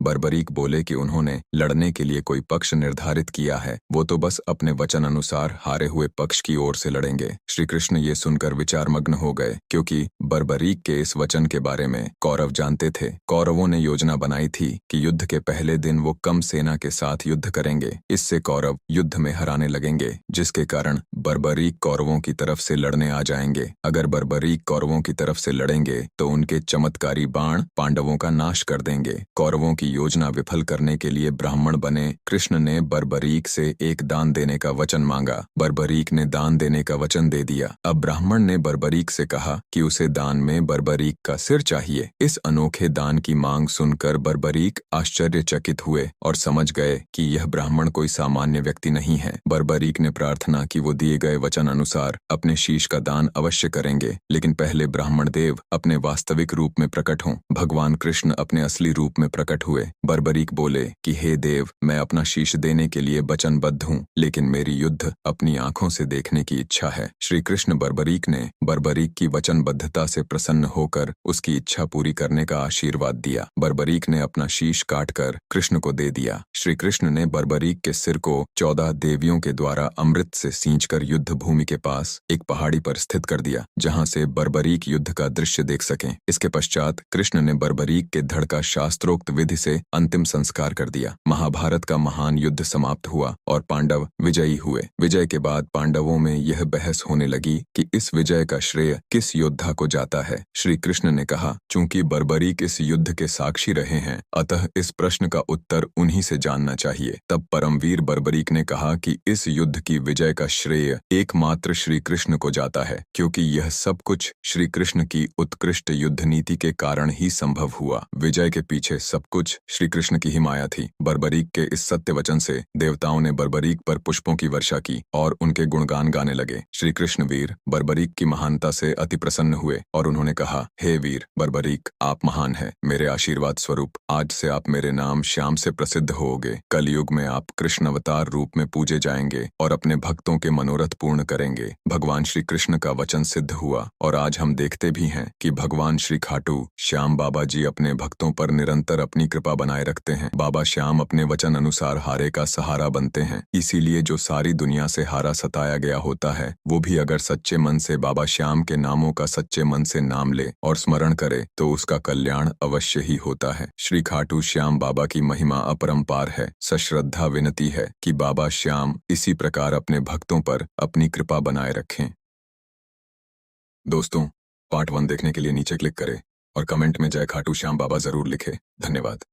बर्बरीक बोले कि उन्होंने लड़ने के लिए कोई पक्ष निर्धारित किया है, वो तो बस अपने वचन अनुसार हारे हुए पक्ष की ओर से लड़ेंगे। श्री कृष्ण ये सुनकर विचारमग्न हो गए, क्योंकि बर्बरीक के इस वचन के बारे में कौरव जानते थे। कौरवों ने योजना बनाई थी कि युद्ध के पहले दिन वो कम सेना के साथ युद्ध करेंगे। इससे कौरव युद्ध में हराने लगेंगे, जिसके कारण बर्बरीक कौरवों की तरफ से लड़ने आ जाएंगे। अगर बर्बरीक कौरवों की तरफ से लड़ेंगे तो उनके चमत्कारी बाण पांडवों का नाश कर देंगे। कौरवों की योजना विफल करने के लिए ब्राह्मण बने कृष्ण ने बर्बरीक से एक दान देने का वचन मांगा। बर्बरीक ने दान देने का वचन दे दिया। अब ब्राह्मण ने बर्बरीक से कहा कि उसे दान में बर्बरीक का सिर चाहिए। इस अनोखे दान की मांग सुनकर बर्बरीक आश्चर्यचकित हुए और समझ गए कि यह ब्राह्मण कोई सामान्य व्यक्ति नहीं है। बर्बरीक ने प्रार्थना कि वो दिए गए वचन अनुसार अपने शीश का दान अवश्य करेंगे, लेकिन पहले ब्राह्मण देव अपने वास्तविक रूप में प्रकट हों। भगवान कृष्ण अपने असली रूप में प्रकट हुए। बर्बरीक बोले कि हे देव, मैं अपना शीश देने के लिए वचनबद्ध हूँ, लेकिन मेरी युद्ध अपनी आंखों से देखने की इच्छा है। श्री कृष्ण बर्बरीक ने बर्बरीक की वचनबद्धता से प्रसन्न होकर उसकी इच्छा पूरी करने का आशीर्वाद दिया। बर्बरीक ने अपना शीश काटकर कृष्ण को दे दिया। श्री कृष्ण ने बर्बरीक के सिर को 14 देवियों के द्वारा अमृत से सींचकर युद्ध भूमि के पास एक पहाड़ी पर स्थित कर दिया, जहां से बर्बरीक युद्ध का दृश्य देख सकें। इसके पश्चात कृष्ण ने बर्बरीक के धड़ का शास्त्रोक्त विधि से अंतिम संस्कार कर दिया। महाभारत का महान युद्ध समाप्त हुआ और पांडव विजयी हुए। विजय के बाद पांडवों में यह बहस होने लगी कि इस विजय का श्रेय किस योद्धा को जाता है। श्री कृष्ण ने कहा, चूंकि बर्बरीक इस युद्ध के साक्षी रहे हैं, अतः इस प्रश्न का उत्तर उन्हीं से जानना चाहिए। तब परमवीर बर्बरीक ने कहा कि इस युद्ध की विजय का श्रेय एकमात्र श्री कृष्ण को जाता है, क्योंकि यह सब कुछ श्री कृष्ण की उत्कृष्ट युद्ध नीति के कारण ही संभव हुआ। विजय के पीछे सब कुछ श्री कृष्ण की ही माया थी। बर्बरीक के इस सत्य वचन से देवताओं ने बर्बरीक पर पुष्पों की वर्षा की और उनके गुणगान गाने लगे। श्री कृष्ण वीर बर्बरीक की महानता से अति प्रसन्न हुए और उन्होंने कहा, हे वीर बर्बरीक, आप महान हैं। मेरे आशीर्वाद स्वरूप आज से आप मेरे नाम श्याम से प्रसिद्ध होोगे। कलयुग में आप कृष्ण अवतार रूप में पूजे जाएंगे और अपने भक्तों के मनोरथ पूर्ण करेंगे। भगवान श्री कृष्ण का वचन सिद्ध हुआ और आज हम देखते भी हैं कि भगवान श्री खाटू श्याम बाबा जी अपने भक्तों पर निरंतर अपनी कृपा बनाए रखते हैं। बाबा श्याम अपने वचन अनुसार हारे का सहारा बनते हैं। इसीलिए जो सारी दुनिया से हारा सताया गया होता है, वो भी अगर सच्चे मन से बाबा श्याम के नामों का सच्चे मन से नाम ले और स्मरण करे तो उसका कल्याण अवश्य ही होता है। श्री खाटू श्याम बाबा की महिमा अपरंपार है। सश्रद्धा विनती है कि बाबा श्याम इसी प्रकार अपने भक्तों पर अपनी कृपा बनाए रखें। दोस्तों, पार्ट 1 देखने के लिए नीचे क्लिक करें और कमेंट में जय खाटू श्याम बाबा जरूर लिखें। धन्यवाद।